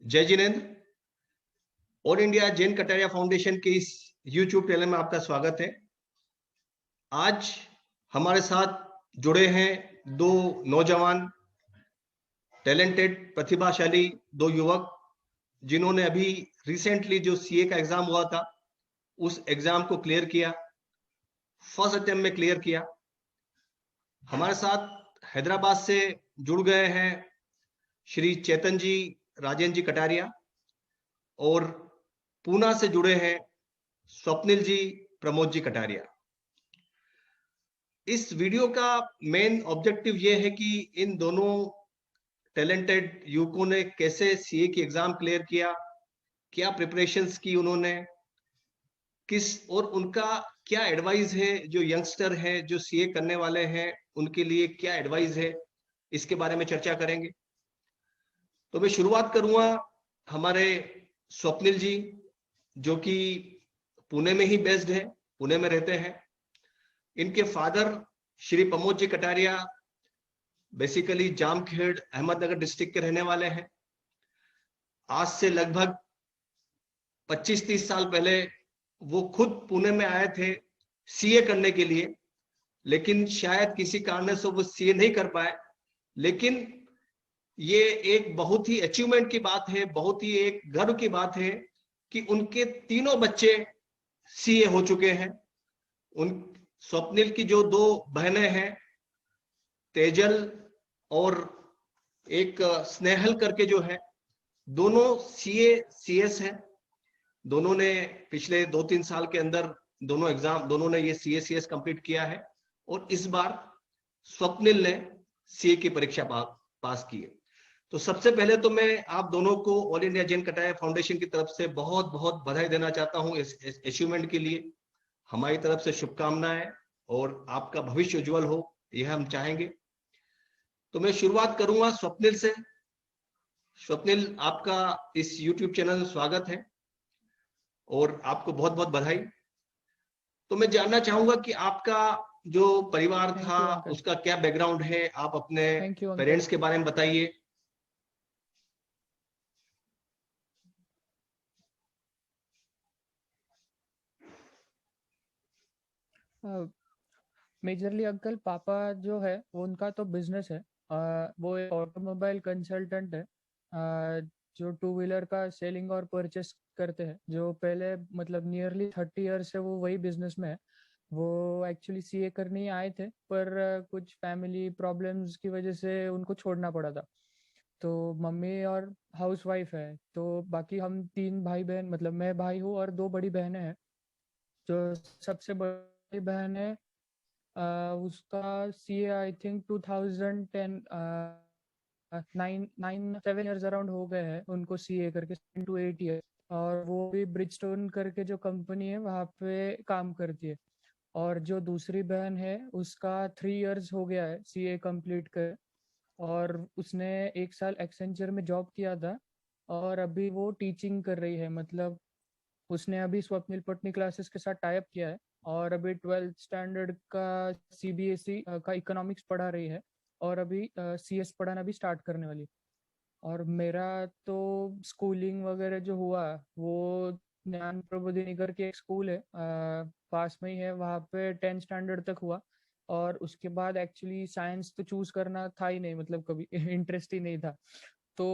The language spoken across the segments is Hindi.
जय Jinendra. All India Jain Kataria foundation के इस यूट्यूब चैनल में आपका स्वागत है। आज हमारे साथ जुड़े हैं दो नौजवान, टैलेंटेड, प्रतिभाशाली दो युवक, जिन्होंने अभी रिसेंटली जो सीए का एग्जाम हुआ था उस एग्जाम को क्लियर किया, फर्स्ट अटेम्प्ट में क्लियर किया। हमारे साथ हैदराबाद से जुड़ गए हैं श्री चेतन जी, राजेंद्र जी कटारिया, और पूना से जुड़े हैं स्वप्निल जी, प्रमोद जी कटारिया। इस वीडियो का मेन ऑब्जेक्टिव यह है कि इन दोनों टैलेंटेड युवकों ने कैसे सीए की एग्जाम क्लियर किया, क्या प्रिपरेशंस की उन्होंने, किस और उनका क्या एडवाइस है जो यंगस्टर है, जो सीए करने वाले हैं, उनके लिए क्या एडवाइस है, इसके बारे में चर्चा करेंगे। तो मैं शुरुआत करूंगा हमारे स्वप्निल जी, जो कि पुणे में ही बेस्ड है, पुणे में रहते हैं। इनके father Shri Pramod ji Kataria basically Jamkhed, Ahmednagar district के रहने वाले हैं। आज से लगभग 25-30 साल पहले वो खुद पुणे में आए थे सीए करने के लिए, लेकिन शायद किसी कारण से वो सीए नहीं कर पाए। लेकिन ये एक बहुत ही अचीवमेंट की बात है, बहुत ही एक गर्व की बात है कि उनके तीनों बच्चे सीए हो चुके हैं। उन स्वप्निल की जो दो बहनें हैं, तेजल और एक स्नेहल करके जो है, दोनों सीए सीएस हैं। दोनों ने पिछले 2-3 साल के अंदर दोनों ने ये सीए सीएस कंप्लीट किया है, और इस बार स्वप्निल ने सीए की परीक्षा पास की है। तो सबसे पहले तो मैं आप दोनों को all India Jain Kataria foundation की तरफ से बहुत बहुत बधाई देना चाहता हूं इस अचीवमेंट के लिए। हमारी तरफ से शुभकामनाएं, और आपका भविष्य उज्जवल हो, यह हम चाहेंगे। तो मैं शुरुआत करूंगा स्वप्निल से। स्वप्निल, आपका इस यूट्यूब चैनल में स्वागत है और आपको बहुत बहुत बधाई। तो मैं जानना चाहूंगा कि आपका जो परिवार था उसका क्या बैकग्राउंड है, आप अपने पेरेंट्स के बारे में बताइए। मेजरली अंकल, पापा जो है वो उनका तो बिजनेस है। वो एक ऑटोमोबाइल कंसल्टेंट है, जो टू व्हीलर का सेलिंग और परचेस करते हैं। जो पहले मतलब नियरली 30 ईयर से वो वही बिजनेस में है। वो एक्चुअली सीए करने ही आए थे, पर कुछ फैमिली प्रॉब्लम्स की वजह से उनको छोड़ना पड़ा था। तो मम्मी और हाउस वाइफ है, तो बाकी हम 3 भाई बहन, मतलब मैं भाई हूँ और 2 बड़ी बहनें हैं। जो सबसे बड़ी बहन है, उसका CA I think 2010 7 years around हो गए हैं उनको सीए करके, 7 to 8 ईयर। और वो भी ब्रिजस्टोन करके जो कंपनी है वहाँ पे काम करती है। और जो दूसरी बहन है उसका 3 ईयर्स हो गया है सीए कंप्लीट कर, और उसने 1 साल एक्सेंचर में जॉब किया था और अभी वो टीचिंग कर रही है। मतलब उसने अभी स्वप्निल पटनी क्लासेस के साथ टाइप किया है और अभी 12th स्टैंडर्ड का सीबीएसई का इकोनॉमिक्स पढ़ा रही है, और अभी सीएस पढ़ाना भी स्टार्ट करने वाली। और मेरा तो स्कूलिंग वगैरह जो हुआ वो ज्ञान प्रबोधिनी के एक स्कूल है पास में ही है, वहाँ पे 10th स्टैंडर्ड तक हुआ। और उसके बाद एक्चुअली साइंस तो चूज करना था ही नहीं, मतलब कभी इंटरेस्ट ही नहीं था। तो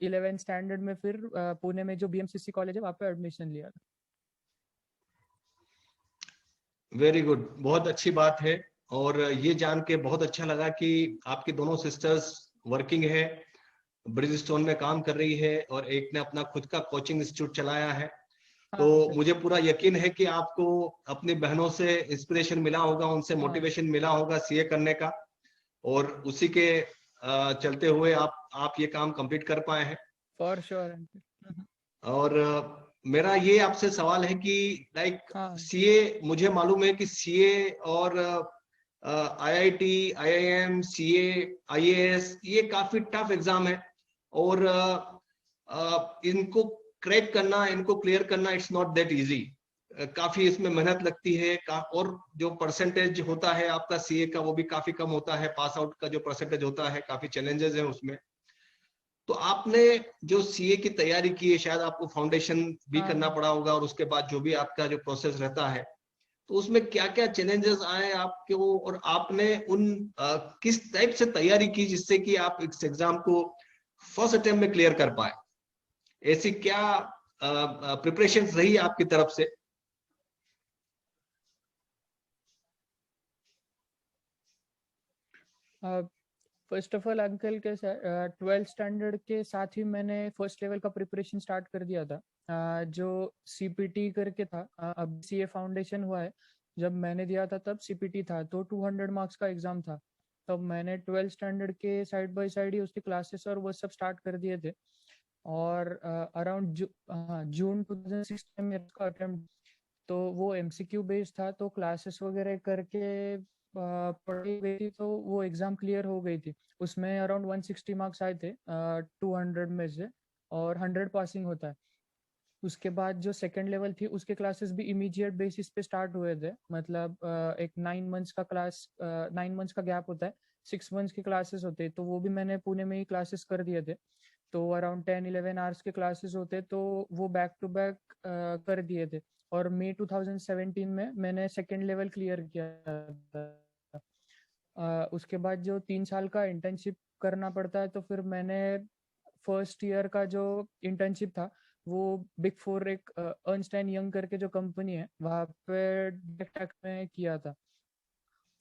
11th स्टैंडर्ड में फिर पुणे में जो बीएमसीसी कॉलेज है वहाँ पे एडमिशन लिया था। वेरी गुड, बहुत अच्छी बात है। और ये जान के बहुत अच्छा लगा कि आपकी दोनों सिस्टर्स वर्किंग है, ब्रिजस्टोन में काम कर रही है, और एक ने अपना खुद का कोचिंग इंस्टीट्यूट चलाया है। तो मुझे पूरा यकीन है कि आपको अपनी बहनों से इंस्पिरेशन मिला होगा, उनसे मोटिवेशन मिला होगा सीए करने का, और उसी के चलते हुए आप ये काम कंप्लीट कर पाए हैं। For sure. और मेरा ये आपसे सवाल है कि लाइक सीए, मुझे मालूम है कि सीए और आईआईटी, आईआईएम, सीए, आईएएस, ये काफी टफ एग्जाम है, और इनको क्रैक करना, इनको क्लियर करना, इट्स नॉट दैट इजी। काफी इसमें मेहनत लगती है, और जो परसेंटेज होता है आपका सीए का वो भी काफी कम होता है, पास आउट का जो परसेंटेज होता है, काफी चैलेंजेस है उसमें। तो आपने जो सीए की तैयारी की है, शायद आपको फाउंडेशन भी करना हाँ पड़ा होगा, और उसके बाद जो भी आपका जो प्रोसेस रहता है, तो उसमें क्या क्या चैलेंजेस आए आपको, और आपने उन किस टाइप से तैयारी की जिससे कि आप इस एग्जाम को फर्स्ट अटेम्प्ट में क्लियर कर पाए? ऐसी क्या प्रिपरेशन रही आपकी तरफ से? फर्स्ट ऑफ ऑल अंकल के 12th स्टैंडर्ड के साथ ही मैंने फर्स्ट लेवल का प्रिपरेशन स्टार्ट कर दिया था। जो सीपीटी करके था, अब सीए फाउंडेशन हुआ है, जब मैंने दिया था तब सीपीटी था, तो 200 मार्क्स का एग्जाम था। तब मैंने 12th स्टैंडर्ड के साइड बाय साइड ही उसकी क्लासेस और वो सब स्टार्ट कर दिए थे। और अराउंड जून 2016 में मेरा अटेम्प्ट, तो वो एमसीक्यू बेस्ड था, तो क्लासेस वगैरह करके पढ़ी गई थी, तो वो एग्जाम क्लियर हो गई थी। उसमें अराउंड 160 मार्क्स आए थे 200 में से, और 100 पासिंग होता है। उसके बाद जो सेकंड लेवल थी उसके क्लासेस भी इमीडिएट बेसिस पे स्टार्ट हुए थे। मतलब एक 9 मंथ्स का क्लास, 9 मंथ्स का गैप होता है, 6 मंथ्स की क्लासेस होते हैं, तो वो भी मैंने पुणे में ही क्लासेस कर दिए थे। तो अराउंड 10-11 आवर्स के क्लासेस होते, तो वो बैक टू बैक कर दिए थे। और मई 2017 में मैंने सेकेंड लेवल क्लियर किया था। उसके बाद जो 3 साल का इंटर्नशिप करना पड़ता है, तो फिर मैंने फर्स्ट ईयर का जो इंटर्नशिप था वो बिग फोर, एक अर्नस्ट एंड यंग करके जो कंपनी है वहाँ पे डायरेक्ट में किया था।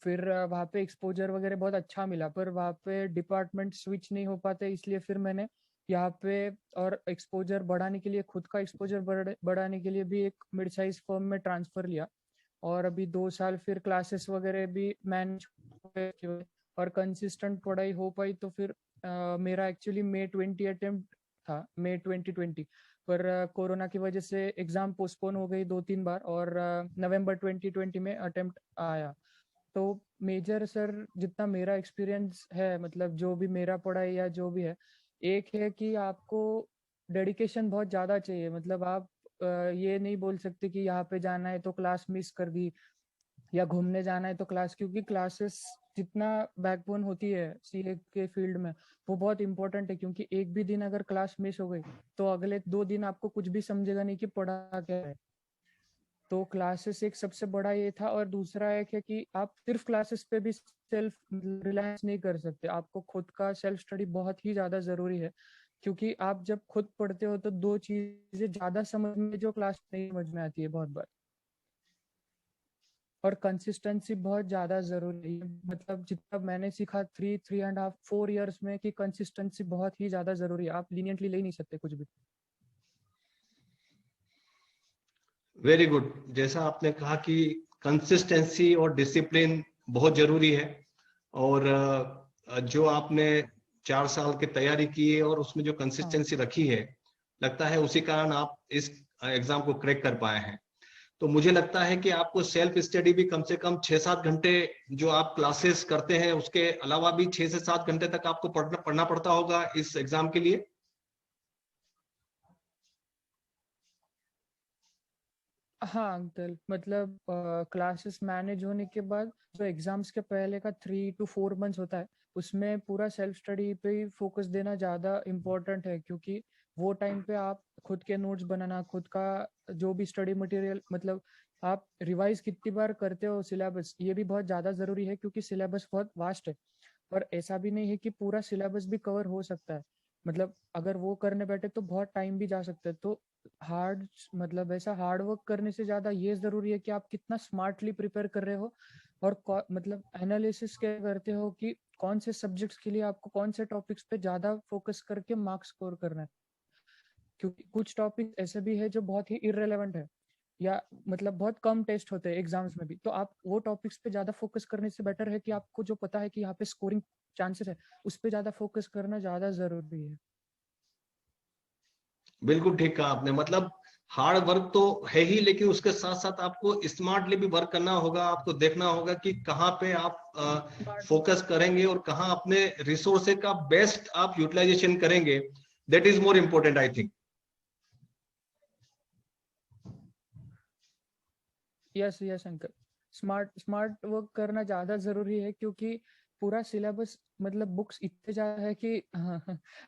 फिर वहाँ पे एक्सपोजर वगैरह बहुत अच्छा मिला, पर वहाँ पे डिपार्टमेंट स्विच नहीं हो पाते, इसलिए फिर मैंने यहाँ पे और एक्सपोजर बढ़ाने के लिए, खुद का एक्सपोजर बढ़ाने के लिए भी एक मिड साइज फर्म में ट्रांसफर लिया। और अभी 2 साल फिर क्लासेस वगैरह भी मैनेज और कंसिस्टेंट पढ़ाई हो पाई, तो फिर मेरा एक्चुअली May 20 अटेम्प्ट था, May 2020। पर कोरोना की वजह से एग्जाम पोस्टपोन हो गई 2-3 बार, और नवंबर 2020 में अटेम्प्ट आया। तो मेजर सर जितना मेरा एक्सपीरियंस है, मतलब जो भी मेरा पढ़ाई या जो भी है, एक है कि आपको डेडिकेशन बहुत ज़्यादा चाहिए। मतलब आप ये नहीं बोल सकते कि यहाँ पे जाना है तो क्लास मिस कर दी, या घूमने जाना है तो क्लास, क्योंकि क्लासेस जितना बैकबोन होती है सीए के फील्ड में, वो बहुत इंपॉर्टेंट है। क्योंकि एक भी दिन अगर क्लास मिस हो गई तो अगले 2 दिन आपको कुछ भी समझेगा नहीं कि पढ़ा क्या है। तो क्लासेस एक सबसे बड़ा ये था। और दूसरा एक है कि आप सिर्फ क्लासेस पे भी सेल्फ रिलायंस नहीं कर सकते, आपको खुद का सेल्फ स्टडी बहुत ही ज्यादा जरूरी है। क्योंकि आप जब खुद पढ़ते हो तो दो चीजें ज्यादा समझ में जो क्लास नहीं समझ में आती है बहुत बार। और कंसिस्टेंसी बहुत ज्यादा जरूरी है। मतलब जितना मैंने सीखा 3.5-4 ईयर्स में, कि कंसिस्टेंसी बहुत ही ज्यादा जरूरी है, आप लीनियंटली ले नहीं सकते कुछ भी। Very good. जैसा आपने कहा कि कंसिस्टेंसी और डिसिप्लिन बहुत जरूरी है, और जो आपने 4 साल की तैयारी की है और उसमें जो हाँ कंसिस्टेंसी रखी है, लगता है उसी कारण आप इस एग्जाम को क्रैक कर पाए हैं। तो मुझे लगता है कि आपको सेल्फ स्टडी भी कम से कम 6-7 घंटे, जो आप क्लासेस करते हैं उसके अलावा भी 6 से 7 घंटे तक आपको पढ़ना पड़ता होगा इस एग्जाम के लिए। हाँ अंकल, मतलब क्लासेस मैनेज होने के बाद जो एग्जाम्स के पहले का 3 to 4 मंथ्स होता है, उसमें पूरा सेल्फ स्टडी पे ही फोकस देना ज़्यादा इम्पोर्टेंट है। क्योंकि वो टाइम पे आप खुद के नोट्स बनाना, खुद का जो भी स्टडी मटेरियल, मतलब आप रिवाइज कितनी बार करते हो सिलेबस, ये भी बहुत ज़्यादा ज़रूरी है। क्योंकि सिलेबस बहुत वास्ट है, और ऐसा भी नहीं है कि पूरा सिलेबस भी कवर हो सकता है। मतलब अगर वो करने बैठे तो बहुत टाइम भी जा सकता है। तो हार्ड, मतलब ऐसा हार्ड वर्क करने से ज्यादा ये जरूरी है कि आप कितना स्मार्टली प्रिपेयर कर रहे हो, और मतलब एनालिसिस क्या करते हो कि कौन से सब्जेक्ट्स के लिए आपको कौन से टॉपिक्स पे ज्यादा फोकस करके मार्क्स स्कोर करना है। क्योंकि कुछ टॉपिक ऐसे भी है जो बहुत ही इररेलेवेंट है, या मतलब बहुत कम टेस्ट होते हैं एग्जाम्स में भी, तो आप वो टॉपिक्स पे ज्यादा फोकस करने से बेटर है कि आपको जो पता है कि यहाँ पे स्कोरिंग चांसेस है, उस पे ज्यादा फोकस करना ज्यादा जरूरी है। बिल्कुल ठीक कहा आपने। मतलब हार्ड वर्क तो है ही, लेकिन उसके साथ साथ आपको स्मार्टली भी वर्क करना होगा। आपको देखना होगा कि कहाँ पे आप स्मार्ट। फोकस करेंगे और कहाँ अपने रिसोर्सेज का बेस्ट आप यूटिलाइजेशन करेंगे। That is more important I think. Yes yes uncle, smart smart work करना ज्यादा जरूरी है। क्योंकि पूरा सिलेबस, मतलब बुक्स इतने ज्यादा है कि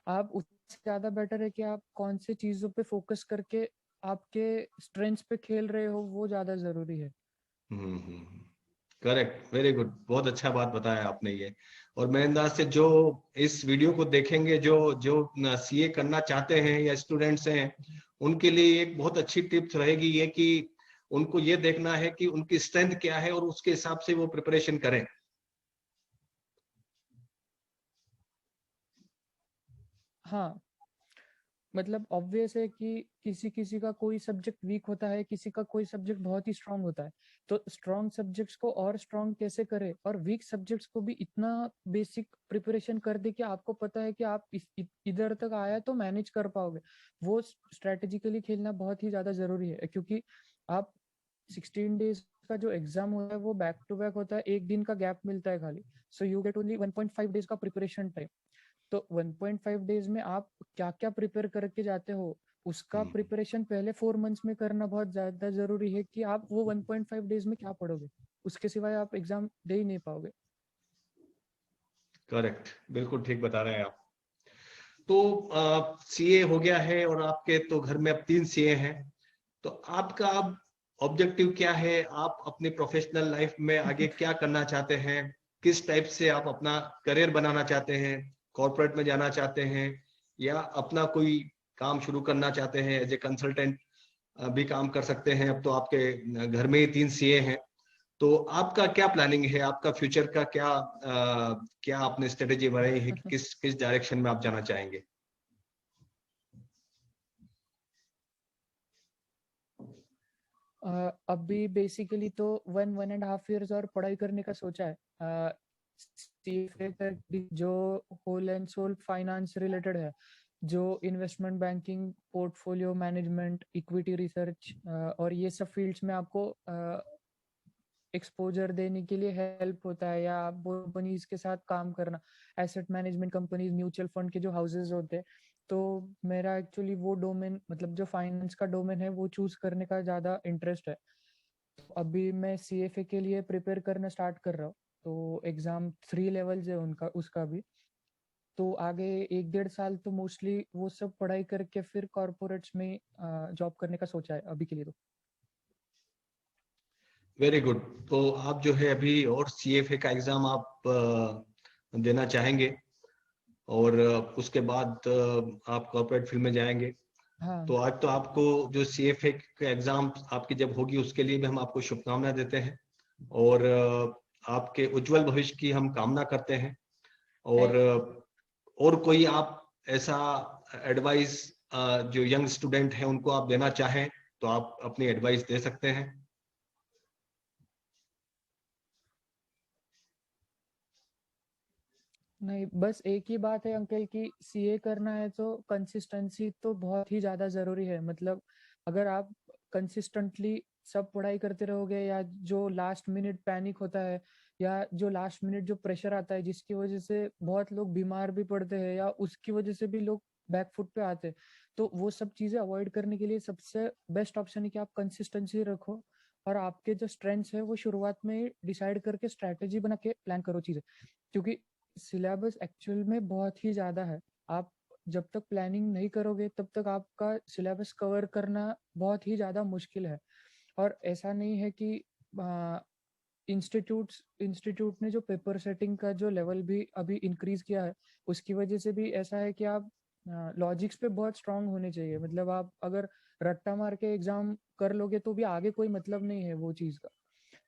आप ज्यादा बेटर है कि आप कौन सी चीजों पे फोकस करके आपके स्ट्रेंथ्स पे खेल रहे हो, वो ज्यादा जरूरी है। करेक्ट, वेरी गुड, बहुत अच्छा बात बताया आपने ये। और मेरे अंदाज से जो इस वीडियो को देखेंगे, जो जो सीए करना चाहते हैं या स्टूडेंट्स हैं, उनके लिए एक बहुत अच्छी टिप्स रहेगी ये कि उनको ये देखना है कि उनकी स्ट्रेंथ क्या है और उसके हिसाब से वो प्रिपरेशन करें। हाँ, मतलब ऑब्वियस है कि किसी किसी का कोई सब्जेक्ट वीक होता है, किसी का कोई सब्जेक्ट बहुत ही स्ट्रांग होता है। तो स्ट्रांग सब्जेक्ट्स को और स्ट्रांग कैसे करें, और वीक सब्जेक्ट्स को भी इतना बेसिक प्रिपरेशन कर दे कि आपको पता है कि आप इधर तक आया तो मैनेज कर पाओगे। वो स्ट्रेटेजिकली खेलना बहुत ही ज्यादा जरूरी है, क्योंकि आप 16 डेज का जो एग्जाम होता है वो बैक टू बैक होता है, एक दिन का गैप मिलता है खाली। So you get only 1.5 days का प्रिपरेशन टाइम। तो 1.5 डेज में आप क्या क्या प्रिपेयर करके जाते हो, उसका प्रिपरेशन पहले 4 मंथ्स में करना बहुत ज्यादा जरूरी है कि आप वो 1.5 डेज में क्या पढ़ोगे, उसके सिवाय आप एग्जाम दे ही नहीं पाओगे। करेक्ट, बिल्कुल ठीक बता रहे हैं आप। तो सीए हो गया है और आपके तो घर में अब 3 सीए हैं, तो आपका अब ऑब्जेक्टिव क्या है? आप अपनी प्रोफेशनल लाइफ में आगे क्या करना चाहते हैं? किस टाइप से आप अपना करियर बनाना चाहते हैं? कॉर्पोरेट में जाना चाहते हैं या अपना कोई काम शुरू करना चाहते हैं? एज ए कंसल्टेंट भी काम कर सकते हैं। अब तो आपके घर में ही 3 सीए हैं, तो आपका क्या प्लानिंग है? आपका फ्यूचर का क्या आपने स्ट्रेटेजी बनाई है कि किस किस डायरेक्शन में आप जाना चाहेंगे? अभी बेसिकली तो 1.5 ईयर्स और पढ़ाई करने का सोचा है। CFA का जो whole and sole finance related है, जो investment banking, portfolio management, equity research और ये सब फील्ड्स में आपको एक्सपोजर देने के लिए हेल्प होता है, या आप कंपनीज के साथ काम करना, asset management companies, mutual fund के जो हाउसेज होते हैं। तो मेरा एक्चुअली वो डोमेन, मतलब जो फाइनेंस का डोमेन है, वो चूज करने का ज्यादा इंटरेस्ट है। तो अभी मैं CFA के लिए प्रिपेयर करना स्टार्ट कर रहा हूँ। तो एग्जाम 3 लेवल्स है उनका, उसका भी। तो आगे 1-1.5 साल तो मोस्टली वो सब पढ़ाई करके फिर कॉर्पोरेट्स में जॉब करने का सोचा है अभी के लिए तो। Very good. तो आप जो है अभी और सीएफए का एग्जाम आप देना चाहेंगे और उसके बाद आप कॉर्पोरेट फील्ड में जाएंगे। हाँ, तो आज तो आपको जो सीएफए का एग्जाम आपकी जब होगी उसके लिए भी हम आपको शुभकामनाएं देते हैं और आपके उज्जवल भविष्य की हम कामना करते हैं। और और कोई आप ऐसा एडवाइस जो यंग स्टूडेंट हैं उनको आप देना चाहें तो आप अपनी एडवाइस दे सकते हैं। नहीं, बस एक ही बात है अंकल कि CA करना है तो कंसिस्टेंसी तो बहुत ही ज्यादा जरूरी है। मतलब अगर आप कंसिस्टेंटली सब पढ़ाई करते रहोगे, या जो लास्ट मिनट पैनिक होता है, या जो लास्ट मिनट जो प्रेशर आता है जिसकी वजह से बहुत लोग बीमार भी पड़ते हैं, या उसकी वजह से भी लोग बैकफुट पे आते हैं, तो वो सब चीजें अवॉइड करने के लिए सबसे बेस्ट ऑप्शन है कि आप कंसिस्टेंसी रखो, और आपके जो स्ट्रेंथ्स है वो शुरुआत में डिसाइड करके स्ट्रैटेजी बना के प्लान करो चीजें। क्योंकि सिलेबस एक्चुअल में बहुत ही ज्यादा है। आप जब तक प्लानिंग नहीं करोगे तब तक आपका सिलेबस कवर करना बहुत ही ज्यादा मुश्किल है। और ऐसा नहीं है कि इंस्टीट्यूट ने जो पेपर सेटिंग का जो लेवल भी अभी इंक्रीज किया है, उसकी वजह से भी ऐसा है कि आप लॉजिक्स पे बहुत स्ट्रांग होने चाहिए। मतलब आप अगर रट्टा मार के एग्जाम कर लोगे तो भी आगे कोई मतलब नहीं है वो चीज का।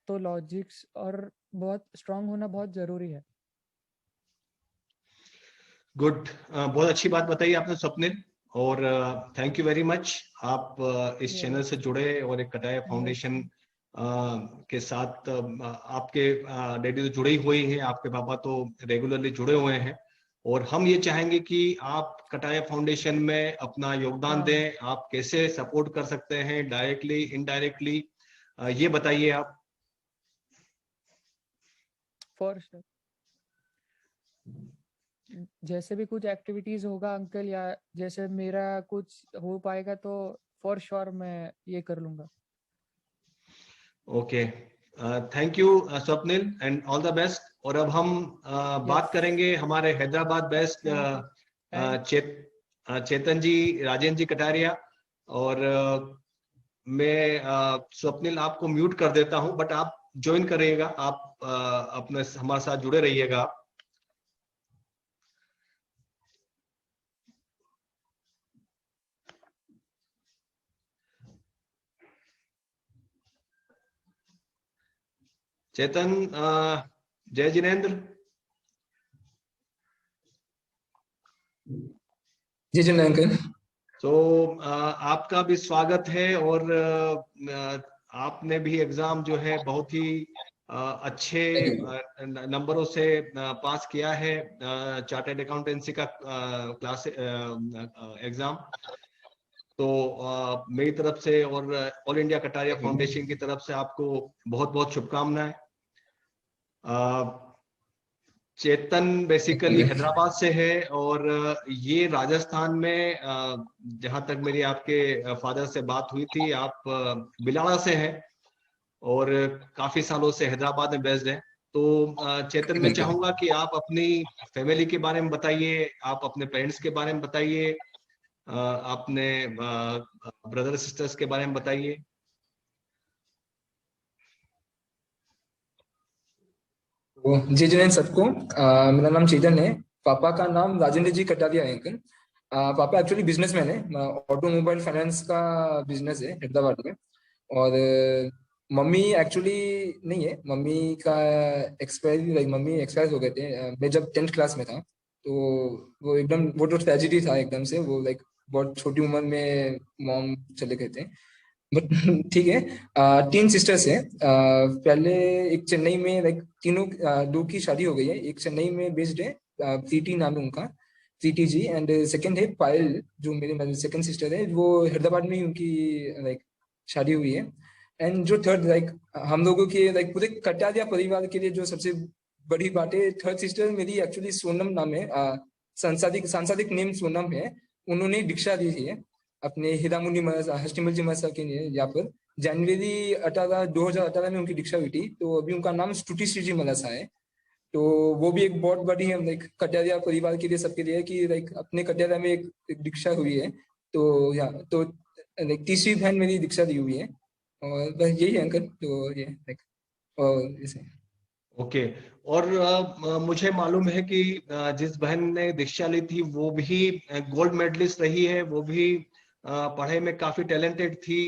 तो लॉजिक्स और बहुत स्ट्रांग होना बहुत जरूरी है। गुड, बहुत अच्छी बात बताई आपने स्वप्निल, और थैंक यू वेरी मच। आप इस ये चैनल से जुड़े और एक कटाया फाउंडेशन वेलकम। के साथ आपके डैडी तो जुड़े ही हुए हैं, आपके पापा तो रेगुलरली जुड़े हुए हैं, और हम ये चाहेंगे कि आप कटाया फाउंडेशन में अपना योगदान हाँ, दें। आप कैसे सपोर्ट कर सकते हैं, डायरेक्टली इनडायरेक्टली, ये बताइए आप। For sure. जैसे भी कुछ एक्टिविटीज होगा अंकल, या जैसे मेरा कुछ हो पाएगा तो फॉर श्योर मैं ये कर लूंगा। Okay, thank you Swapnil and all the best. और अब हम बात यस, करेंगे हमारे Hyderabad best thank you. And चेत चेतन जी, राजेंद्र जी कटारिया, और मैं स्वप्निल आपको म्यूट कर देता हूं, बट आप ज्वाइन करिएगा, आप अपने हमारे साथ जुड़े रहिएगा आप। चेतन, जय जिनेन्द्र। जी जी अंकल। तो आपका भी स्वागत है, और आपने भी एग्जाम जो है बहुत ही अच्छे नंबरों से पास किया है, चार्टर्ड अकाउंटेंसी का क्लास एग्जाम। तो मेरी तरफ से और ऑल इंडिया कटारिया फाउंडेशन की तरफ से आपको बहुत बहुत शुभकामनाएं। चेतन बेसिकली हैदराबाद से है, और ये राजस्थान में, जहां तक मेरी आपके फादर से बात हुई थी, आप बिलाड़ा से हैं और काफी सालों से हैदराबाद में बेस्ड हैं। तो चेतन, मैं चाहूंगा कि आप अपनी फैमिली के बारे में बताइए, आप अपने पेरेंट्स के बारे में बताइए, अपने ब्रदर सिस्टर्स के बारे में बताइए। जी जी सबको, मेरा नाम चेतन है। पापा का नाम राजेंद्र जी कटारिया है अंकल। पापा एक्चुअली बिजनेसमैन है, ऑटोमोबाइल फाइनेंस का बिजनेस है हैदराबाद में। और मम्मी एक्चुअली नहीं है, मम्मी का मम्मी एक्सपायर हो गए थे मैं जब 10th क्लास में था। तो वो तो ट्रेजिडी था एकदम से, वो लाइक बहुत छोटी उम्र में मॉम चले गए थे। बट ठीक है। 3 सिस्टर्स हैं। पहले एक चेन्नई में, लाइक तीनों, दो की शादी हो गई है। एक चेन्नई में बेस्ड है, प्रीति नाम है उनका, प्रीति जी। एंड सेकंड है पायल, जो मेरी सेकंड सिस्टर है, वो हैदराबाद में ही उनकी लाइक शादी हुई है। एंड जो थर्ड, लाइक हम लोगों के, लाइक पूरे कटारिया परिवार के लिए जो सबसे बड़ी बात है, थर्ड सिस्टर मेरी एक्चुअली सोनम नाम है, सांसारिक नेम सोनम है। उन्होंने दीक्षा दी है अपने हीरामुनि हष्टिमल जी महाराज के लिए यहाँ पर। जनवरी 2018 में उनकी दीक्षा हुई थी। तो अभी उनका नाम स्तुति श्री जी मलासा है। तो वो भी एक बहुत बड़ी है लाइक कटारिया परिवार के लिए, सबके लिए, कि लाइक अपने कटारिया में एक दीक्षा हुई है। तो यहाँ तो लाइक तीसरी बहन मेरी दीक्षा दी हुई है। और बस यही है अंकल। तो ये लाइक और ऐसे। ओके। और मुझे मालूम है कि जिस बहन ने दीक्षा ली थी वो भी गोल्ड मेडलिस्ट रही है, वो भी पढ़ाई में काफी टैलेंटेड थी।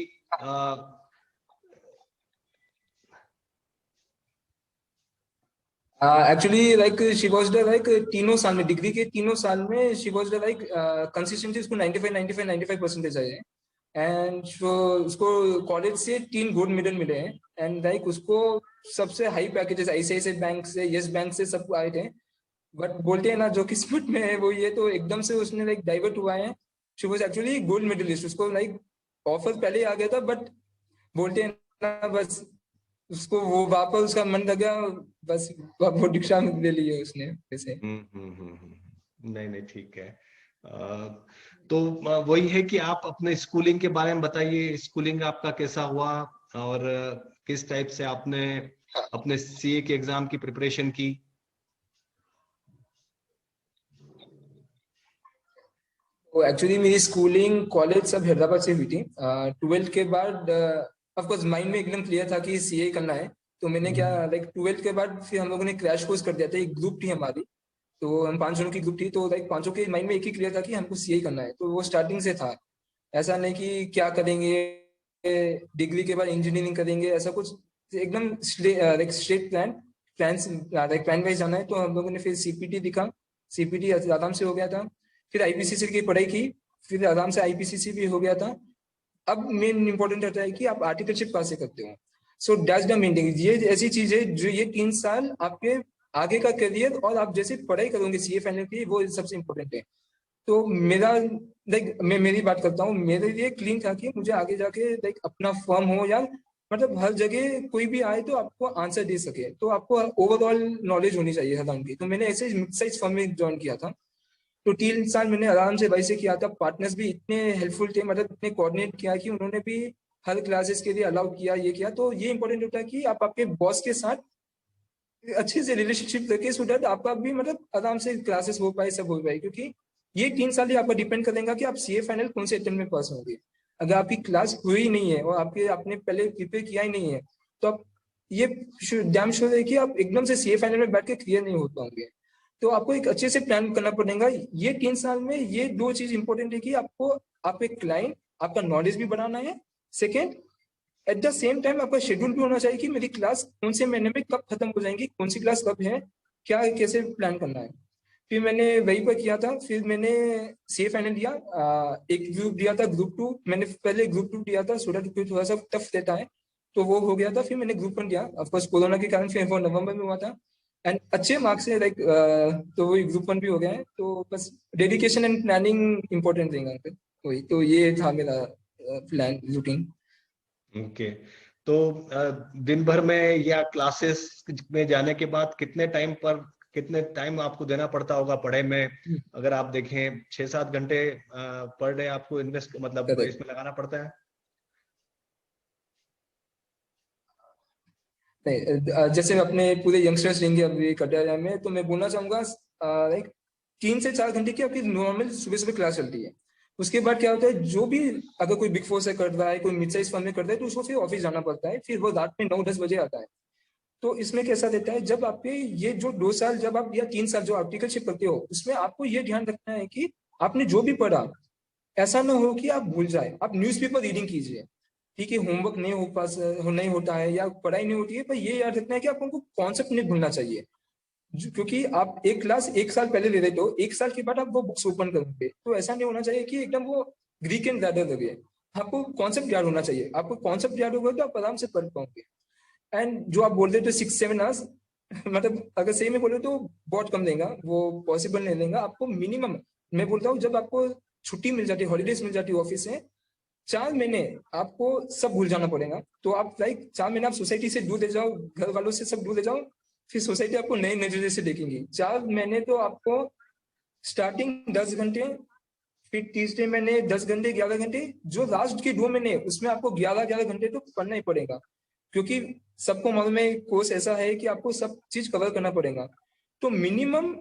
Actually like she was the like तीनों साल में, डिग्री के तीनों साल में she was the like consistently उसको 95 परसेंटेज आए हैं। एंड उसको कॉलेज से 3 गोल्ड मेडल मिले हैं। एंड लाइक उसको सबसे हाई पैकेजेस आईसीआईसीआई बैंक से, यस बैंक से सब आए थे। बट बोलते हैं ना, जो किस्मत में है वो ये, तो एकदम से उसने लाइक डाइवर्ट हुआ है। She was actually gold medalist, उसको लाइक ऑफर पहले ही आ गया था। बट बोलते हैं ना, बस उसको वो वापस उसका मन लगा, बस वो दीक्षा ले ली है उसने वैसे। नहीं नहीं, ठीक है। तो वही है कि आप अपने स्कूलिंग के बारे में बताइए, स्कूलिंग आपका कैसा हुआ, और किस टाइप से आपने अपने सीए के एग्जाम की प्रिपरेशन की। तो एक्चुअली मेरी स्कूलिंग कॉलेज सब हैदराबाद से हुई थी। 12th के बाद ऑफ कोर्स माइंड में एकदम क्लियर था कि सीए करना है। तो मैंने क्या, लाइक 12th के बाद फिर हम लोगों ने क्रैश कोर्स कर दिया था। एक ग्रुप थी हमारी, तो हम 5 जनों की ग्रुप थी। तो लाइक 5 के माइंड में एक ही क्लियर था कि हमको सीए करना है। तो वो स्टार्टिंग से था, ऐसा नहीं कि क्या करेंगे, डिग्री के बाद इंजीनियरिंग करेंगे, ऐसा कुछ एकदम लाइक स्ट्रेट प्लान वाइज जाना है। तो हम लोगों ने फिर सीपीटी दिखा, सीपीटी आराम से हो गया था। फिर आईपीसीसी की पढ़ाई की, फिर आराम से आईपीसीसी भी हो गया था। अब मेन इंपॉर्टेंट रहता है कि आप आर्टिकलशिप कहाँ से करते हो। So that's the main thing. ये ऐसी चीज है जो ये 3 साल आपके आगे का करियर, और आप जैसे पढ़ाई करोगे सीए फाइनल की, वो सबसे इंपॉर्टेंट है। तो मेरा लाइक मैं मेरी बात करता हूँ, मेरे लिए क्लीन था कि मुझे आगे जाके लाइक अपना फर्म हो, या मतलब हर जगह कोई भी आए तो आपको आंसर दे सके। तो आपको ओवरऑल नॉलेज होनी चाहिए हर की। तो मैंने ऐसे मिड साइज फर्म में ज्वाइन किया था। तो 3 साल मैंने आराम से वैसे किया था। पार्टनर्स भी इतने हेल्पफुल थे, मतलब इतने कोऑर्डिनेट किया कि उन्होंने भी हर क्लासेस के लिए अलाउ किया, ये किया। तो ये इंपॉर्टेंट होता है कि आप आपके बॉस के साथ अच्छे से रिलेशनशिप रखे, सो दैट आपका भी मतलब आराम से क्लासेस हो पाए, सब हो पाए। क्योंकि ये 3 साल ही आपका डिपेंड करेगा कि आप सीए फाइनल कौन से अटेम्प्ट में पास होंगे। अगर आपकी क्लास हुई ही नहीं है और आपने पहले प्रिपेयर किया ही नहीं है, तो आप ये डैम श्योर है कि आप एकदम से सीए फाइनल में बैठ के क्लियर नहीं हो पाओगे। तो आपको एक अच्छे से प्लान करना पड़ेगा। ये 3 साल में ये 2 चीज इंपॉर्टेंट है कि आपको आप एक क्लाइंट, आपका नॉलेज भी बढ़ाना है। Second, at the same time आपका शेड्यूल भी होना चाहिए कि मेरी क्लास कौन से महीने में कब खत्म हो जाएंगी, कौन सी क्लास कब है, क्या कैसे प्लान करना है। फिर मैंने वही पर किया था। फिर मैंने सीए फाइनल दिया, एक ग्रुप दिया था, ग्रुप 2। मैंने पहले ग्रुप 2 दिया था, थोड़ा सा टफ रहता है, तो वो हो गया था। फिर मैंने ग्रुप 1 दिया, ऑफकोर्स कोरोना के कारण फिर वो नवंबर में हुआ था एंड अच्छे मार्क्स से लाइक, तो वही ग्रुप 1 भी हो गया है। तो बस डेडिकेशन एंड प्लानिंग इंपॉर्टेंट रहेगा। वही तो ये था मेरा प्लान रूटीन। ओके, तो दिन भर में या क्लासेस में जाने के बाद कितने टाइम आपको देना पड़ता होगा पढ़ाई में? अगर आप देखें 6-7 घंटे पर डे आपको इन्वेस्ट मतलब इसमें लगाना पड़ता है। नहीं, जैसे अपने पूरे यंगस्टर्स रहेंगे अभी कटारिया में, तो मैं बोलना चाहूंगा लाइक 3 से 4 घंटे की आपकी नॉर्मल सुबह सुबह क्लास चलती है। उसके बाद क्या होता है, जो भी अगर कोई बिग फोर से कर रहा है, कोई मिड साइज फर्म में कर रहा है, तो उसको फिर ऑफिस जाना पड़ता है। फिर वो रात में 9-10 बजे आता है। तो इसमें कैसा रहता है, जब आपके ये जो 2 साल जब आप या 3 साल जो आर्टिकलशिप करते हो, उसमें आपको ये ध्यान रखना है कि आपने जो भी पढ़ा ऐसा ना हो कि आप भूल जाए। आप न्यूज़पेपर रीडिंग कीजिए, ठीक है, होमवर्क नहीं होता है या पढ़ाई नहीं होती है, पर ये याद रखना है कि आपको कॉन्सेप्ट नहीं भूलना चाहिए। क्योंकि आप एक क्लास 1 साल पहले ले रहे हो, 1 साल के बाद आप वो बुक्स ओपन करोगे, तो ऐसा नहीं होना चाहिए कि एकदम वो ग्रीक एंड ज्यादा लगे। आपको कॉन्सेप्ट याद होना चाहिए। आपको कॉन्सेप्ट याद होगा तो आप आराम से पढ़ पाओगे। एंड जो आप बोल रहे थे 6-7 आवर्स, मतलब अगर सही में बोले तो बहुत कम देगा, वो पॉसिबल नहीं देगा आपको। मिनिमम मैं बोलता हूँ, जब आपको छुट्टी मिल जाती है, हॉलीडेज मिल जाती है ऑफिस से, 4 महीने आपको सब भूल जाना पड़ेगा। तो आप लाइक 4 महीने आप सोसाइटी से दूर ले जाओ, घर वालों से सब दूर ले जाओ, फिर सोसाइटी आपको नए नजरिए से देखेंगी। 4 महीने तो आपको स्टार्टिंग 10 घंटे, फिर तीसरे महीने 10 घंटे, 11 घंटे, जो लास्ट के 2 महीने उसमें आपको 11-11 घंटे तो पढ़ना ही पड़ेगा। क्योंकि सबको मालूम है कोर्स ऐसा है कि आपको सब चीज कवर करना पड़ेगा। तो मिनिमम,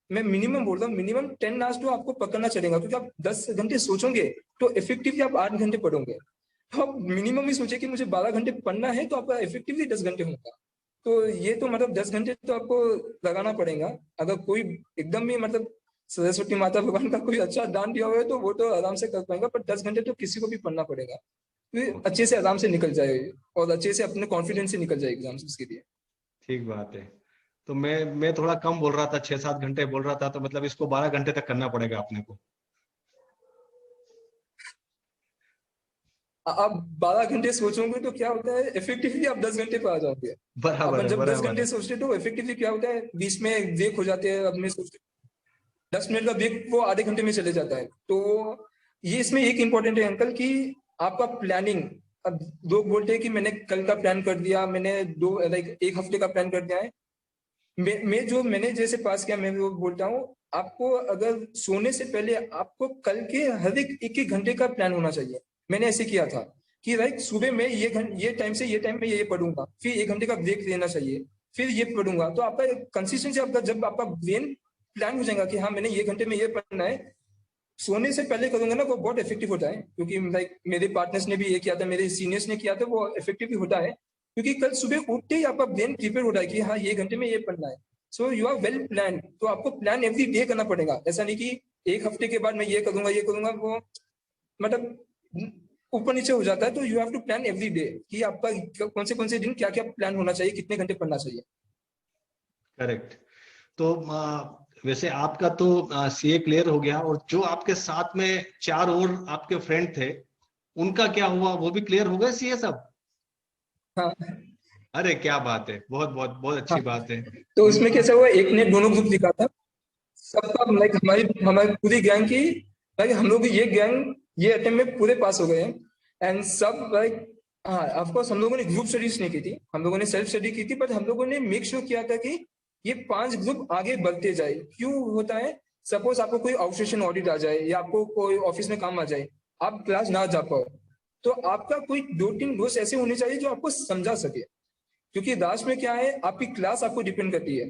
मैं मिनिमम बोल रहा हूँ, मिनिमम 10 आवर्स तो आपको पकड़ना चलेगा। क्योंकि आप 10 घंटे सोचोगे तो इफेक्टिवली आप 8 घंटे पढ़ोगे। तो आप मिनिमम ही सोचे कि मुझे 12 घंटे पढ़ना है, तो आपका इफेक्टिवली 10 घंटे होगा। तो ये तो मतलब 10 घंटे तो आपको लगाना पड़ेगा। अगर कोई एकदम ही मतलब सरस्वती माता भगवान का कोई अच्छा दान दिया हुआ है तो वो तो आराम से कर पाएगा, पर 10 घंटे तो किसी को भी पढ़ना पड़ेगा। तो अच्छे से आराम से निकल जाए और अच्छे से अपने कॉन्फिडेंस से निकल जाए एग्जाम्स उसके लिए। ठीक बात है। तो मैं थोड़ा कम बोल रहा था, 6-7 घंटे बोल रहा था, तो मतलब इसको 12 घंटे तक करना पड़ेगा अपने को। आप 12 घंटे सोचोगे तो क्या होता है, इफेक्टिवली आप 10 घंटे पर आ जाओगे। बराबर अपन है, जब 10 बराबर घंटे है। सोचते तो इफेक्टिवली क्या होता है, बीच में ब्रेक हो जाते हैं। अब मैं सोचते 10 मिनट का ब्रेक वो आधे घंटे में चले जाता है। तो ये इसमें एक इंपॉर्टेंट है अंकल कि आपका प्लानिंग। अब लोग बोलते हैं कि मैंने कल का प्लान कर दिया, मैंने 1 हफ्ते का प्लान कर दिया है। मैंने जैसे पास किया, मैं वो बोलता हूँ, आपको अगर सोने से पहले आपको कल के हर एक घंटे का प्लान होना चाहिए। मैंने ऐसे किया था कि सुबह में ये टाइम से ये टाइम में ये पढ़ूंगा, फिर 1 घंटे का ब्रेक लेना चाहिए, फिर ये पढ़ूंगा। तो आपका कंसिस्टेंसी, आपका जब आपका ब्रेन प्लान हो जाएगा कि हाँ मैंने ये घंटे में ये पढ़ना है, सोने से पहले करूंगा ना, वो बहुत इफेक्टिव होता है। क्योंकि मेरे पार्टनर्स ने भी ये किया था, मेरे सीनियर्स ने किया था, वो इफेक्टिव होता है। क्योंकि कल सुबह उठते ही आपका ब्रेन प्रिपेयर हो रहा है कि हाँ ये घंटे में ये पढ़ना है। So you are well plan. तो आपको प्लान एवरी डे करना पड़ेगा। ऐसा नहीं कि 1 हफ्ते के बाद मैं ये करूंगा, वो मतलब ऊपर नीचे हो जाता है। तो you have to plan every day कि आपका कौन से दिन क्या क्या प्लान होना चाहिए, कितने घंटे पढ़ना चाहिए। करेक्ट। तो वैसे आपका तो सीए क्लियर हो गया, और जो आपके साथ में 4 और आपके फ्रेंड थे, उनका क्या हुआ? वो भी क्लियर हो गए सीए सब? हाँ अरे क्या बात है, बहुत बहुत बहुत अच्छी हाँ। बात है। तो उसमें कैसा हुआ, एक ने दोनों ग्रुप लिखा था सबका। लाइक हमारी हमारी पूरी गैंग की, लाइक हम लोग ये गैंग ये अटेम्प्ट में पूरे पास हो गए हैं। एंड सब लाइक, हाँ ऑफकोर्स हम लोगों ने ग्रुप स्टडीज नहीं की थी, हम लोगों ने सेल्फ स्टडी की थी। बट हम लोगों ने मेक श्योर किया था कि ये 5 ग्रुप आगे बढ़ते जाए। क्यों होता है, सपोज आपको कोई आउटस्टेशन ऑडिट आ जाए या आपको कोई ऑफिस में काम आ जाए, आप क्लास ना जा पाओ, तो आपका कोई 2-3 दोस्त ऐसे होने चाहिए जो आपको समझा सके। क्योंकि लास्ट में क्या है, आपकी क्लास आपको डिपेंड करती है।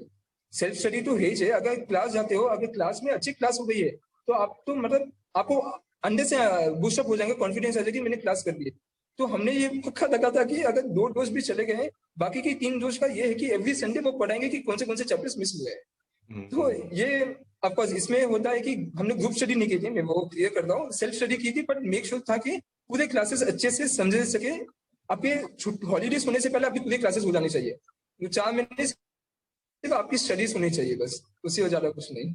सेल्फ स्टडी तो है ही है, अगर क्लास जाते हो, अगर क्लास में अच्छी क्लास हो गई है तो आप तो मतलब आपको अंदर से बूस्टअप हो जाएंगे, कॉन्फिडेंस आ जाएगी मैंने क्लास कर ली। तो हमने ये पक्का लगा था कि अगर 2 डोज भी चले गए, बाकी की 3 डोज का ये है कि एवरी संडे वो पढ़ाएंगे कि कौन से चैप्टर्स मिस हुए हैं। तो ये ऑफकोर्स इसमें होता है कि हमने ग्रुप स्टडी नहीं की थी, मैं वो क्लियर कर रहा हूँ, सेल्फ स्टडी की थी, बट मेक श्योर था कि पूरे क्लासेस अच्छे से समझ सके। आपके हॉलीडेज होने से पहले आपकी पूरी क्लासेस हो जानी चाहिए, 4 महीने सिर्फ आपकी स्टडीज होनी चाहिए, बस उसी हो ज्यादा कुछ नहीं।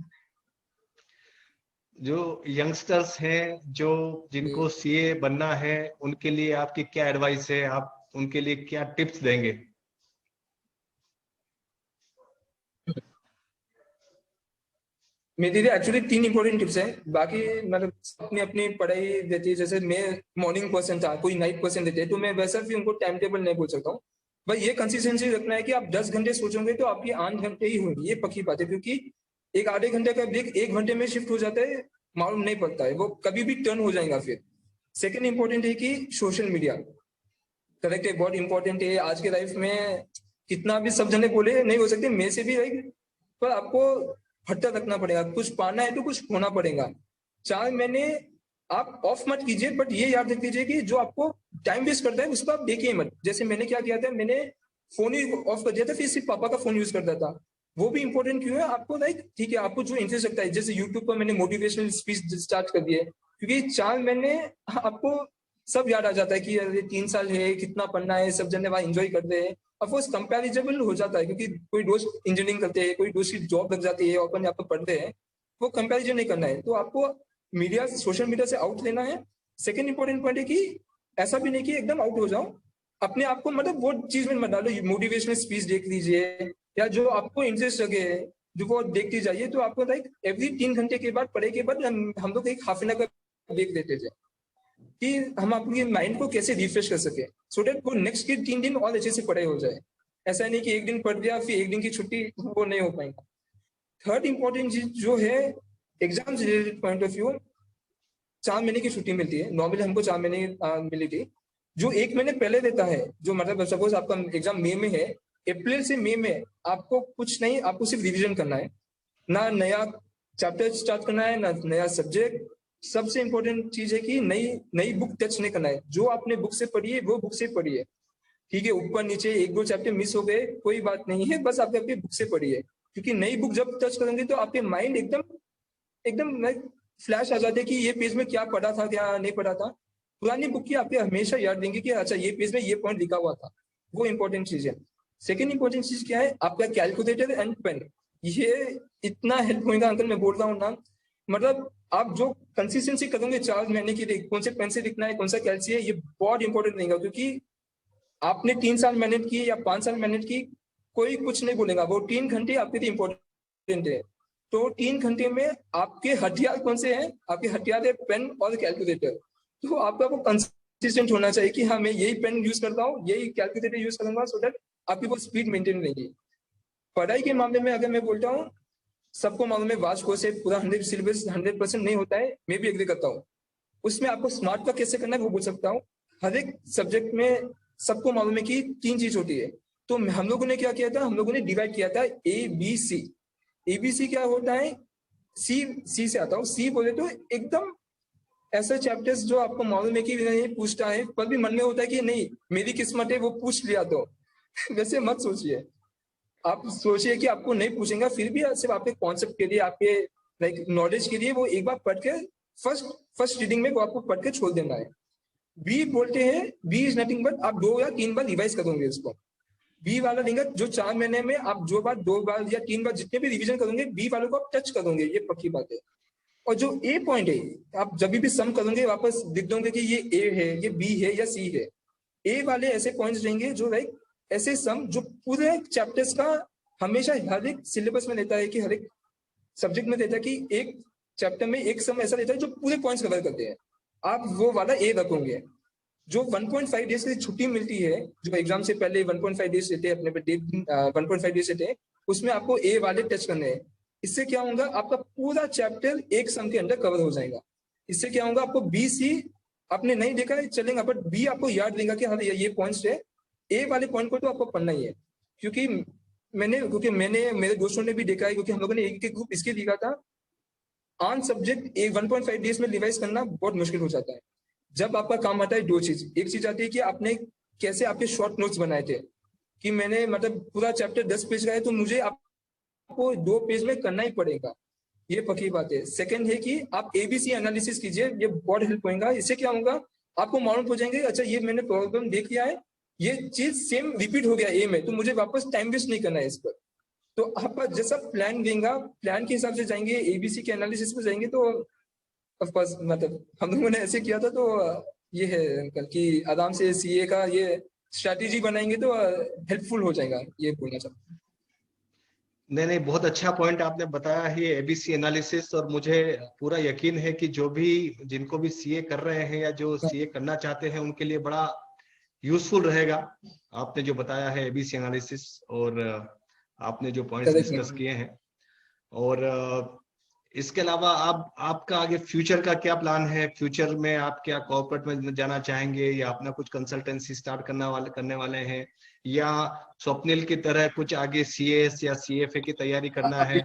जो यंगस्टर्स हैं, जो जिनको सीए बनना है, उनके लिए आपकी क्या एडवाइस है, आप उनके लिए क्या टिप्स देंगे? मेरे लिए एक्चुअली 3 इंपॉर्टेंट टिप्स हैं, बाकी मतलब अपनी अपनी पढ़ाई देती है। जैसे मैं मॉर्निंग पर्सन था, कोई नाइट पर्सन देते, तो मैं वैसा भी उनको टाइम टेबल नहीं बोल सकता हूँ। बस ये कंसिस्टेंसी रखना है कि आप 10 घंटे सोचोगे तो आपकी 8 घंटे ही होंगे, ये पक्की बात है। क्योंकि एक आधे घंटे का ब्रेक 1 घंटे में शिफ्ट हो जाता है, मालूम नहीं पड़ता है, वो कभी भी टर्न हो जाएगा। फिर सेकेंड इंपॉर्टेंट है कि सोशल मीडिया करेक्ट है, बहुत इंपॉर्टेंट है आज के लाइफ में। कितना भी सब जने बोले नहीं हो सकते, मैं से भी पर आपको हटता रखना पड़ेगा। कुछ पाना है तो कुछ खोना पड़ेगा। 4 महीने आप ऑफ मत कीजिए, बट ये याद रख लीजिए कि जो आपको टाइम वेस्ट करता है उसको आप देखिए मत। जैसे मैंने क्या किया था, मैंने फोन ही ऑफ कर दिया था, फिर सिर्फ पापा का फोन यूज करता था। वो भी इंपॉर्टेंट क्यों है आपको, ठीक है, आपको जो इंटरेस्ट लगता है, जैसे यूट्यूब पर मैंने मोटिवेशनल स्पीच स्टार्ट कर दिए, क्योंकि 4 महीने आपको सब याद आ जाता है कि अरे 3 साल है, कितना पढ़ना है, सब जने वहां एंजॉय करते हैं। ऑफकोर्स कंपेरिजेबल हो जाता है, क्योंकि कोई दोस्त इंजीनियरिंग करते हैं, कोई दोस्त की जॉब लग जाती है, अपन यहाँ पर पढ़ते हैं, वो कंपेरिजन नहीं करना है। तो आपको मीडिया, सोशल मीडिया से आउट लेना है। सेकंड इंपॉर्टेंट पॉइंट है कि ऐसा भी नहीं कि एकदम आउट हो जाओ, अपने आप को मतलब वो चीज में मत डालो। मोटिवेशनल स्पीच देख लीजिए, या जो आपको इंटरेस्ट लगे जो वो देखती जाइए। तो आपको एवरी 3 घंटे के बाद, पढ़ाई के बाद हम लोग एक हाफ एन आवर का ब्रेक देते थे कि हम अपनी माइंड को कैसे रिफ्रेश कर सके, सो डेट वो नेक्स्ट के 3 दिन और अच्छे से पढ़ाई हो जाए। ऐसा नहीं कि एक दिन पढ़ दिया फिर एक दिन की छुट्टी, वो नहीं हो पाएगा। थर्ड इंपॉर्टेंट चीज जो है एग्जाम से रिलेटेड पॉइंट ऑफ व्यू, 4 महीने की छुट्टी मिलती है। नॉर्मली हमको 4 महीने मिली थी। जो 1 महीने पहले देता है, जो मतलब सपोज आपका एग्जाम मई में है, अप्रैल से मई में आपको कुछ नहीं, आपको सिर्फ रिविजन करना है, ना नया चैप्टर स्टार्ट करना है, ना नया सब्जेक्ट। सबसे इंपॉर्टेंट चीज है कि नई बुक टच नहीं करना है। जो आपने बुक से पढ़ी है वो बुक से पढ़िए, ठीक है। ऊपर नीचे 1-2 चैप्टर मिस हो गए कोई बात नहीं है, बस आपने अपनी बुक से पढ़िए। क्योंकि नई बुक जब टच करेंगे तो आपके माइंड एकदम एकदम फ्लैश आ जाते हैं कि ये पेज में क्या पढ़ा था, क्या नहीं पढ़ा था। पुरानी बुक की आपके हमेशा याद देंगे कि अच्छा ये पेज में ये पॉइंट लिखा हुआ था, वो इंपॉर्टेंट चीज है। सेकेंड इंपॉर्टेंट चीज क्या है, आपका कैलकुलेटर एंड पेन। ये इतना हेल्प होगा अंकल, मैं बोल रहा हूँ ना, मतलब आप जो कंसिस्टेंसी करोगे 4 महीने के लिए, कौन से पेन से लिखना है, कौन सा कैलसी है, ये बहुत इंपॉर्टेंट रहेगा। क्योंकि आपने 3 साल मेहनत की या 5 साल मेहनत की, कोई कुछ नहीं बोलेगा। वो 3 घंटे आपके लिए इंपॉर्टेंट है। तो 3 घंटे में आपके हथियार कौन से हैं, आपके हथियार है पेन और कैलकुलेटर। तो आपका वो कंसिस्टेंट होना चाहिए कि हाँ मैं यही पेन यूज करता हूँ, यही कैलकुलेटर यूज करूंगा, सो दैट आपकी वो स्पीड मेंटेन रहेगी। पढ़ाई के मामले में अगर मैं बोलता हूँ, सबको मालूम है वास्ट कोर्स है, पूरा 100 सिलेबस 100% नहीं होता है, मैं भी एग्री करता हूँ। उसमें आपको स्मार्ट वर्क कैसे करना है वो बोल सकता हूँ। हर एक सब्जेक्ट में सबको मालूम है कि 3 चीज होती है। तो हम लोगों ने क्या किया था, हम लोगों ने डिवाइड किया था ABC। ABC क्या होता है, सी से आता हूँ। सी बोले तो एकदम ऐसे चैप्टर्स जो आपको मालूम है कि नहीं पूछता है, पर भी मन में होता है कि नहीं मेरी किस्मत है वो पूछ लिया तो वैसे मत सोचिए। आप सोचिए कि आपको नहीं पूछेंगे, फिर भी सिर्फ आपके कॉन्सेप्ट के लिए, आपके नॉलेज के लिए वो एक बार पढ़ के फर्स्ट रीडिंग में वो आपको पढ़ के छोड़ देना है। बी बोलते हैं, बी इज नथिंग बट आप 2 या 3 बार रिवाइज करोगे इसको। बी वाला लिंगा जो 4 महीने में आप 2 बार या 3 बार जितने भी रिवीजन करोगे, बी वालों को आप टच करोगे, ये पक्की बात है। और जो ए पॉइंट है, आप जब भी सम करोगे वापस लिख दोगे कि ये ए है, ये बी है या सी है। ए वाले ऐसे पॉइंट्स रहेंगे जो ऐसे सम जो पूरे चैप्टर्स का हमेशा हर एक सिलेबस में लेता है, कि हर एक सब्जेक्ट में देता है कि एक चैप्टर में एक सम ऐसा देता है जो पूरे पॉइंट्स कवर करते हैं। आप वो वाला ए रखोगे। जो 1.5 डेज की छुट्टी मिलती है, जो एग्जाम से पहले 1.5 डेज देते हैं अपने पे, 1.5 डेज देते हैं, उसमें आपको ए वाले टच करने हैं। इससे क्या होगा, आपका पूरा चैप्टर एक सम के अंदर कवर हो जाएगा। इससे क्या होगा, आपको बी सी आपने नहीं देखा है चलेगा, बट बी आपको याद देगा कि हाँ ये पॉइंट्स है। ए वाले पॉइंट को तो आपको पढ़ना ही है। क्योंकि मैंने मेरे दोस्तों ने भी देखा है, क्योंकि हम लोगों ने एक ग्रुप इसके लिखा था, ऑन सब्जेक्ट एक 1.5 डेज में रिवाइज करना बहुत मुश्किल हो जाता है। जब आपका काम आता है दो चीज, एक चीज आती है कि आपने कैसे आपके शॉर्ट नोट्स बनाए थे, कि मैंने मतलब पूरा चैप्टर 10 पेज का है तो मुझे आपको 2 पेज में करना ही पड़ेगा, ये पक्की बात है। सेकंड है कि आप एबीसी एनालिसिस कीजिए, ये बहुत हेल्प होगा। इससे क्या होगा, आपको मालूम हो जाएंगे अच्छा ये मैंने प्रॉब्लम देख लिया है, ये चीज सेम रिपीट हो गया ए में, तो मुझे वापस टाइम वेस्ट नहीं करना है इस पर। तो आपका जैसा प्लान देगा, प्लान के हिसाब से जाएंगे, एबीसी के एनालिसिस में जाएंगे, तो ऑफ कोर्स मतलब हम लोगों ने ऐसे किया था। तो ये है अंकल कि आराम से सीए का ये स्ट्रैटेजी बनाएंगे तो हेल्पफुल हो जाएगा, ये बोलना चाहता हूँ। नहीं, बहुत अच्छा पॉइंट आपने बताया है, ये एबीसी एनालिसिस। और मुझे पूरा यकीन है कि जो भी जिनको भी सीए कर रहे हैं या जो सीए करना चाहते हैं उनके लिए बड़ा यूजफुल रहेगा आपने जो बताया है एबीसी एनालिसिस, और आपने जो पॉइंट्स डिस्कस किए हैं। और इसके अलावा आपका आगे फ्यूचर का क्या प्लान है? फ्यूचर में आप क्या कॉर्पोरेट में जाना चाहेंगे, या अपना कुछ कंसल्टेंसी स्टार्ट करने वाले हैं, या स्वप्निल की तरह कुछ आगे सीएएस या सीएफए की तैयारी करना है?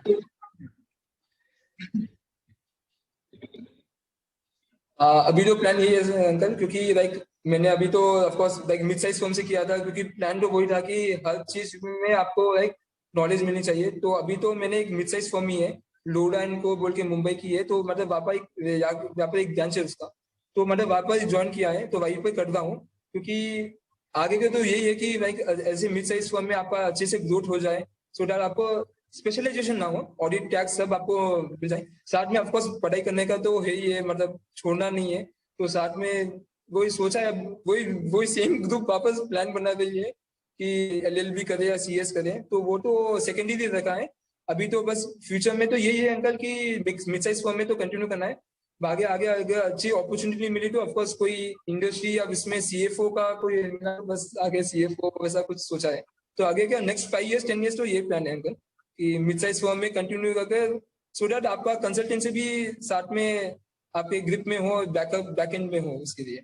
अभी तो प्लान यही है अंकल, क्योंकि लाइक मैंने अभी तो of course like mid size firm से किया था, क्योंकि प्लान तो वही था कि हर चीज में आपको लाइक नॉलेज मिलनी चाहिए। तो अभी तो मैंने एक मिड साइज फर्म ही है, लोडा एंड को बोल के मुंबई की है, तो मतलब वहाँ पर एक ब्रांच है उसका, तो मतलब वहाँ पर ज्वाइन किया है, तो वहीं पर कर रहा हूँ। क्योंकि आगे के तो यही है कि लाइक ऐसे मिड साइज फर्म में आपका अच्छे से ग्रोथ हो जाए, सो दैट आपको स्पेशलाइजेशन ना हो, ऑडिट टैक्स सब आपको मिल जाए। साथ में ऑफकोर्स पढ़ाई करने का तो है ही है, मतलब छोड़ना नहीं है। तो साथ में वही सोचा है, वही सेम ग्रुप वापस प्लान बना रही है कि एलएलबी करे या सीएस करे, तो वो तो सेकेंडरी रखा है अभी। तो बस फ्यूचर में तो यही है अंकल कि मिड साइज फर्म में तो कंटिन्यू करना है। आगे आगे अगर अच्छी अपॉर्चुनिटी मिली तो ऑफकोर्स कोई इंडस्ट्री या इसमें सीएफओ का कोई, बस आगे सीएफओ वैसा कुछ सोचा है। तो आगे क्या नेक्स्ट 5 years 10 years तो ये प्लान है अंकल कि मिड साइज फर्म में कंटिन्यू करके, सो दैट आपका कंसल्टेंसी भी साथ में आपके ग्रिप में हो, बैकअप बैकएंड में हो उसके लिए।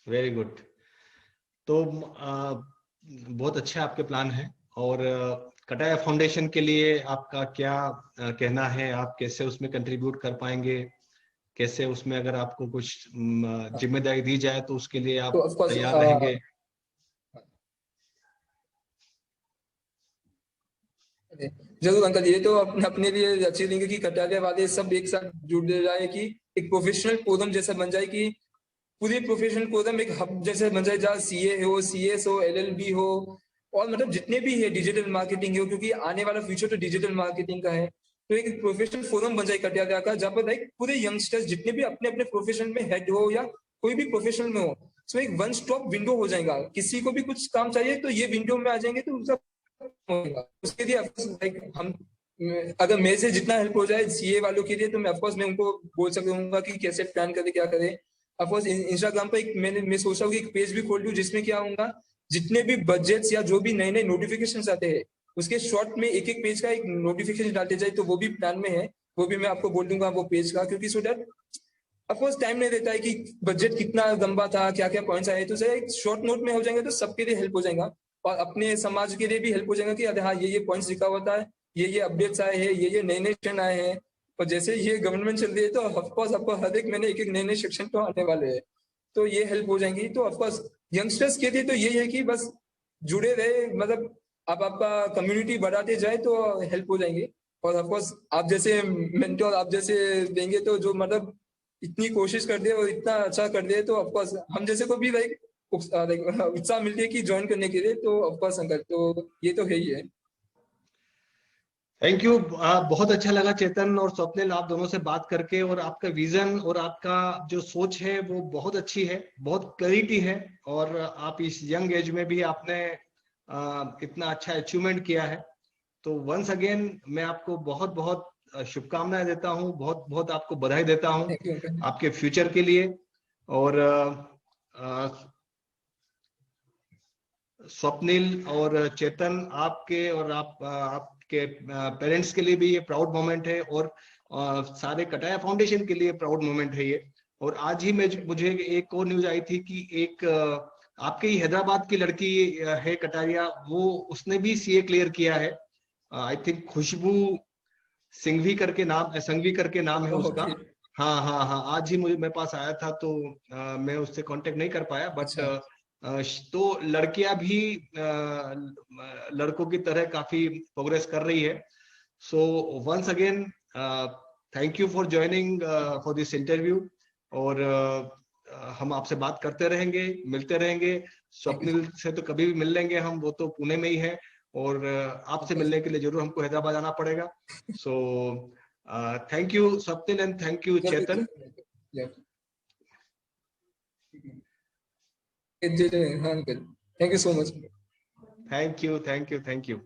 Very good. तो बहुत अच्छे आपके प्लान है। और कटाया फाउंडेशन के लिए आपका क्या कहना है? आप कैसे उसमें कंट्रीब्यूट कर पाएंगे? कैसे उसमें अगर आपको कुछ जिम्मेदारी दी जाए तो उसके लिए आप तो तैयार रहेंगे? जरूर अंकल, ये तो अपने अपने लिए अच्छी रहेंगे कि कटारिया वाले सब एक साथ जुड़ जाए, कि एक प्रोफेशनल फोरम जैसा बन जाए, कि पूरी प्रोफेशनल फोरम एक हब जैसे बन जाए, जहाँ सीए हो, सीएस हो, एलएलबी हो, और मतलब जितने भी है डिजिटल मार्केटिंग हो, क्योंकि आने वाला फ्यूचर तो डिजिटल मार्केटिंग का है। तो एक प्रोफेशनल फोरम बन जाए कटारिया का, जहाँ पर लाइक पूरे यंगस्टर्स जितने भी अपने अपने प्रोफेशन में हेड हो या कोई भी प्रोफेशन में हो, सो एक वन स्टॉप विंडो हो जाएगा। किसी को भी कुछ काम चाहिए तो ये विंडो में आ जाएंगे, तो उसका होगा। उसके लिए लाइक हम, अगर मेरे से जितना हेल्प हो जाए सीए वालों के लिए, तो मैं ऑफकोर्स मैं उनको बोल सकूंगा कि कैसे प्लान करे, क्या करे। ऑफकोर्स इंस्टाग्राम पे एक मैं सोच रहा हूँ कि एक पेज भी खोल दूं, जिसमें क्या होगा, जितने भी बजट्स या जो भी नए नए नोटिफिकेशन आते हैं उसके शॉर्ट में एक एक पेज का एक नोटिफिकेशन डालते जाए, तो वो भी प्लान में है। वो भी मैं आपको बोल दूंगा वो पेज का, क्योंकि सो दैट ऑफकोर्स टाइम नहीं रहता है कि बजट कितना लंबा था, क्या क्या पॉइंट्स आए, तो सर एक शॉर्ट नोट में हो जाएंगे तो सबके लिए हेल्प हो जाएगा, और अपने समाज के लिए भी हेल्प हो जाएगा कि अरे हाँ ये पॉइंट्स लिखा हुआ था, ये अपडेट्स आए हैं, ये नए नए सेक्शन आए हैं। और जैसे ये गवर्नमेंट चल रही है तो ऑफकोर्स आपको हर एक महीने एक नए नए सेक्शन तो आने वाले हैं, तो ये हेल्प हो जाएंगी। तो ऑफकोर्स यंगस्टर्स के लिए तो यही है कि बस जुड़े रहे, मतलब आप आपका कम्युनिटी बढ़ाते जाए तो हेल्प हो जाएंगे। और ऑफकोर्स आप जैसे मेंटोर आप जैसे देंगे तो जो मतलब इतनी कोशिश कर दे और इतना अच्छा कर दे, तो ऑफकोर्स हम जैसे को भी लाइक उत्साह मिलती है कि ज्वाइन करने के लिए। तो ऑफकोर्स अंकल, तो ये तो है ही है। Thank you. बहुत अच्छा लगा चेतन और स्वप्निल आप दोनों से बात करके, और आपका विजन और आपका जो सोच है वो बहुत अच्छी है, बहुत क्लैरिटी है। और आप इस यंग एज में भी आपने इतना अच्छा अचीवमेंट किया है। तो वंस अगेन मैं आपको बहुत बहुत शुभकामनाएं देता हूँ, बहुत बहुत आपको बधाई देता हूँ थैंक यू अंकल। आपके फ्यूचर के लिए। और स्वप्निल और चेतन, आपके और आपके पेरेंट्स के लिए भी ये प्राउड मोमेंट है, और सारे कटाया फाउंडेशन के लिए प्राउड मोमेंट है ये। और आज ही मुझे एक और न्यूज आई थी कि एक आपके ही हैदराबाद की लड़की है कटारिया, वो उसने भी सीए क्लियर किया है। आई थिंक खुशबू संघवी करके नाम है उसका। Okay. हाँ हाँ हाँ, आज ही मुझे मेरे पास आया था, तो मैं उससे कांटेक्ट नहीं कर पाया, बट तो लड़कियां भी लड़कों की तरह काफी प्रोग्रेस कर रही है। So once again thank you for joining for this interview, और हम आपसे बात करते रहेंगे, मिलते रहेंगे। स्वप्निल से तो कभी भी मिल लेंगे हम, वो तो पुणे में ही है, और आपसे मिलने के लिए जरूर हमको हैदराबाद आना पड़ेगा। So thank you Swapnil and thank you Chetan. Thank you so much. Thank you thank you thank you.